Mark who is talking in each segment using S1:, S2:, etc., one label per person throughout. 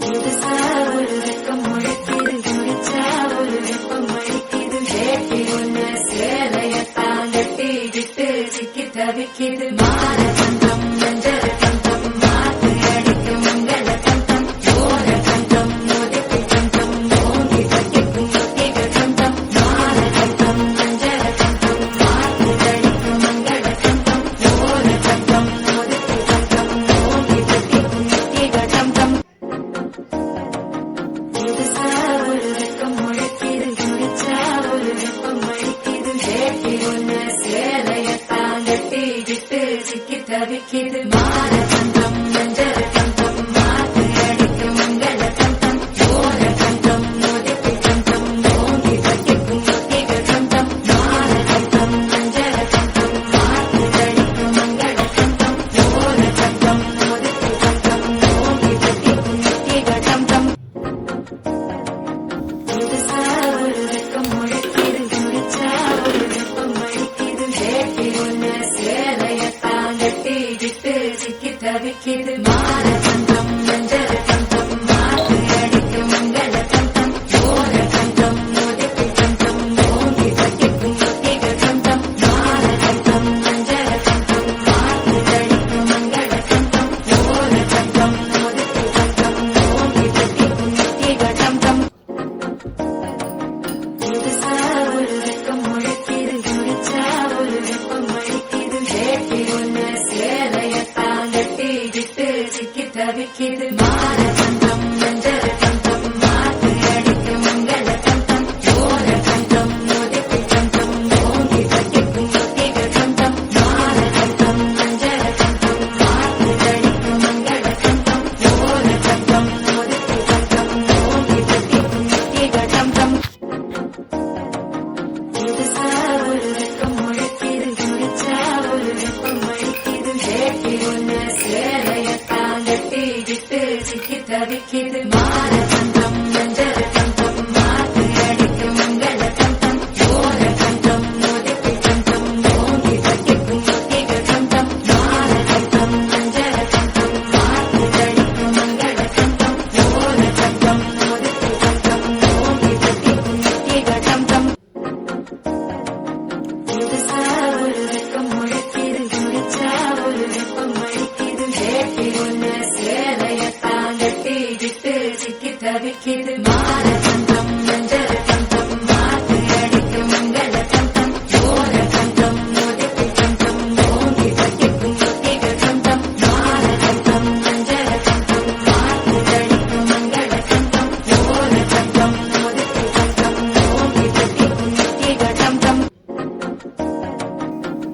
S1: புதுசா ஒரு வெக்கம் முளைக்குது, குடிச்சா ஒரு வெப்பம் அடிக்குது. வேட்டி ஒண்ணு சேலையத்தான் கட்டிக்கிட்டு சிக்கி தவிக்குது. மாற கண்டம் நெஞ்சர கண்டம் மாத்து அடிக்கும் மங்கள கண்டம். ஓர கண்டம் நொதிக்கு கண்டம் ஓங்கி கட்டிக்கும் முத்திக கண்டம். மாற கண்டம் நெஞ்சர கண்டம் மாத்து அடிக்கும் மங்கள கண்டம். ஓர கண்டம் நொதிக்கு கண்டம் ஓங்கி கட்டிக்கும் முத்திக கண்டம். புதுசா ஒரு வெக்கம் முளைக்குது, குடிச்சா ஒரு வெப்பம் அடிக்குது. வேட்டி ஒண்ணு சேலையத்தான் கட்டிக்கிட்டு சிக்கி தவிக்குது. மாற கண்டம் நெஞ்சர கண்டம் மாத்து அடிக்கும் மங்கள கண்டம். ஓர கண்டம் நொதிக்கு கண்டம் ஓங்கி கட்டிக்கும் முத்திக கண்டம். மாற கண்டம் நெஞ்சர கண்டம் மாத்து அடிக்கும் மங்கள கண்டம். ஓர கண்டம் நொதிக்கு கண்டம் ஓங்கி கட்டிக்கும் முத்திக கண்டம். புதுசா ஒரு வெக்கம் முளைக்குது, குடிச்சா ஒரு வெப்பம் அடிக்குது. வேட்டி ஒண்ணு சேலையத்தான் கட்டிக்கிட்டு சிக்கி தவிக்குது. மாற கண்டம் நெஞ்சர கண்டம் மாத்து அடிக்கும் மங்கள கண்டம். ஓர கண்டம் நொதிக்கு கண்டம் ஓங்கி கட்டிக்கும் முத்திக கண்டம். மாற கண்டம் நெஞ்சர கண்டம் மாத்து அடிக்கும் மங்கள கண்டம். ஓர கண்டம் நொதிக்கு கண்டம் ஓங்கி கட்டிக்கும் முத்திக கண்டம். புதுசா ஒரு வெக்கம் முளைக்குது, குடிச்சா ஒரு வெப்பம் அடிக்குது. வேட்டி ஒண்ணு சேலையத்தான் கட்டிக்கிட்டு சிக்கி தவிக்குது. மாற கண்டம் நெஞ்சர கண்டம் மாத்து அடிக்கும் மங்கள கண்டம். ஓர கண்டம் நொதிக்கு கண்டம் ஓங்கி கட்டிக்கும் முத்திக கண்டம். மாற கண்டம் நெஞ்சர கண்டம் மாத்து அடிக்கும் மங்கள கண்டம். ஓர கண்டம் நொதிக்கு கண்டம் ஓங்கி கட்டிக்கும் முத்திக கண்டம். புதுசா ஒரு வெக்கம் முளைக்குது, குடிச்சா ஒரு வெப்பம் அடிக்குது. வேட்டி ஒண்ணு சேலையத்தான் கட்டிக்கிட்டு சிக்கி தவிக்குது. மாற கண்டம் நெஞ்சர கண்டம் மாத்து அடிக்கும் மங்கள கண்டம். ஓர கண்டம் நொதிக்கு கண்டம் ஓங்கி கட்டிக்கும் முத்திக கண்டம். மாற கண்டம் நெஞ்சர கண்டம் மாத்து அடிக்கும் மங்கள கண்டம். ஓர கண்டம் நொதிக்கு கண்டம் ஓங்கி கட்டிக்கும் முத்திக கண்டம். புதுசா ஒரு வெக்கம் முளைக்குது, குடிச்சா ஒரு வெப்பம் அடிக்குது. வேட்டி ஒண்ணு சேலையத்தான் கட்டிக்கிட்டு சிக்கி தவிக்குது. மாற கண்டம் நெஞ்சர கண்டம் மாத்து அடிக்கும் மங்கள கண்டம். ஓர கண்டம் நொதிக்கு கண்டம் ஓங்கி கட்டிக்கும் முத்திக கண்டம். மாற கண்டம் நெஞ்சர கண்டம் மாத்து அடிக்கும் மங்கள கண்டம். ஓர கண்டம் நொதிக்கு கண்டம் ஓங்கி கட்டிக்கும் முத்திக கண்டம்.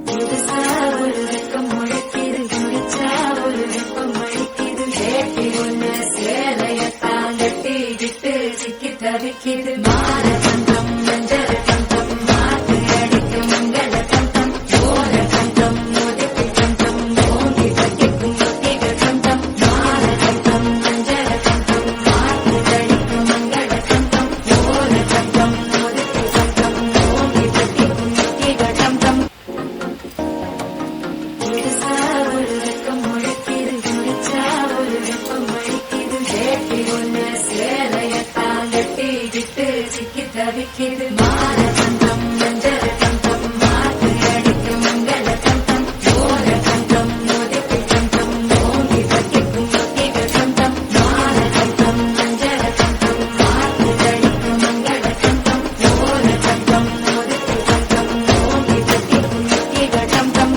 S1: புதுசா ஒரு வெக்கம் முளைக்குது, குடிச்சா ஒரு வெப்பம் அடிக்குது. வேட்டி ஒண்ணு சேலையத்தான் கட்டிக்கிட்டு சிக்கி தவிக்குது. மாற கண்டம் நெஞ்சர கண்டம் மாத்து அடிக்கும் மங்கள கண்டம். ஓர கண்டம் நொதிக்கு கண்டம் ஓங்கி கட்டிக்கும் முத்திக கண்டம். மாற கண்டம் நெஞ்சர கண்டம் மாத்து அடிக்கும் மங்கள கண்டம். ஓர கண்டம் நொதிக்கு கண்டம் ஓங்கி கட்டிக்கும் முத்திக கண்டம். புதுசா ஒரு வெக்கம் முளைக்குது, குடிச்சா ஒரு வெப்பம் அடிக்குது. வேட்டி ஒண்ணு சேலையத்தான் கட்டிக்கிட்டு சிக்கி தவிக்குது. மாற கண்டம் நெஞ்சர கண்டம் மாத்து அடிக்கும் மங்கள கண்டம். ஓர கண்டம் நொதிக்கு கண்டம் ஓங்கி கட்டிக்கும் முத்திக கண்டம். மாற கண்டம் நெஞ்சர கண்டம் மாத்து அடிக்கும் மங்கள கண்டம். ஓர கண்டம் நொதிக்கு கண்டம் ஓங்கி கட்டிக்கும் முத்திக கண்டம்.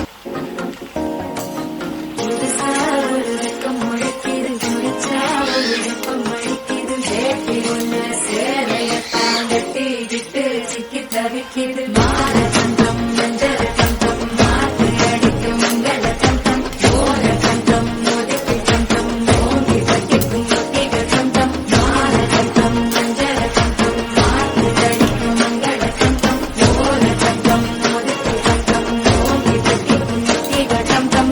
S1: புதுசா ஒரு வெக்கம் முளைக்குது, குடிச்சா ஒரு வெப்பம் அடிக்குது. வேட்டி ஒண்ணு சேலையத்தான் கட்டிக்கிட்டு சிக்கி தவிக்குது. மாற கண்டம் நெஞ்சர கண்டம் மாத்து அடிக்கும் மங்கள கண்டம். ஓர கண்டம் நொதிக்கு கண்டம் ஓங்கி கட்டிக்கும் முத்திக கண்டம். மாற கண்டம் நெஞ்சர கண்டம் மாத்து அடிக்கும் மங்கள கண்டம். ஓர கண்டம் நொதிக்கு கண்டம் ஓங்கி கட்டிக்கும் முத்திக கண்டம்.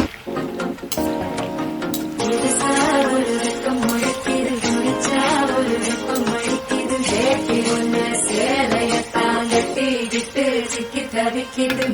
S1: புதுசா ஒரு வெக்கம் முளைக்குது, குடிச்சா ஒரு வெப்பம் அடிக்குது. வேட்டி ஒண்ணு சேலையத்தான் கட்டிக்கிட்டு சிக்கி தவிக்குது.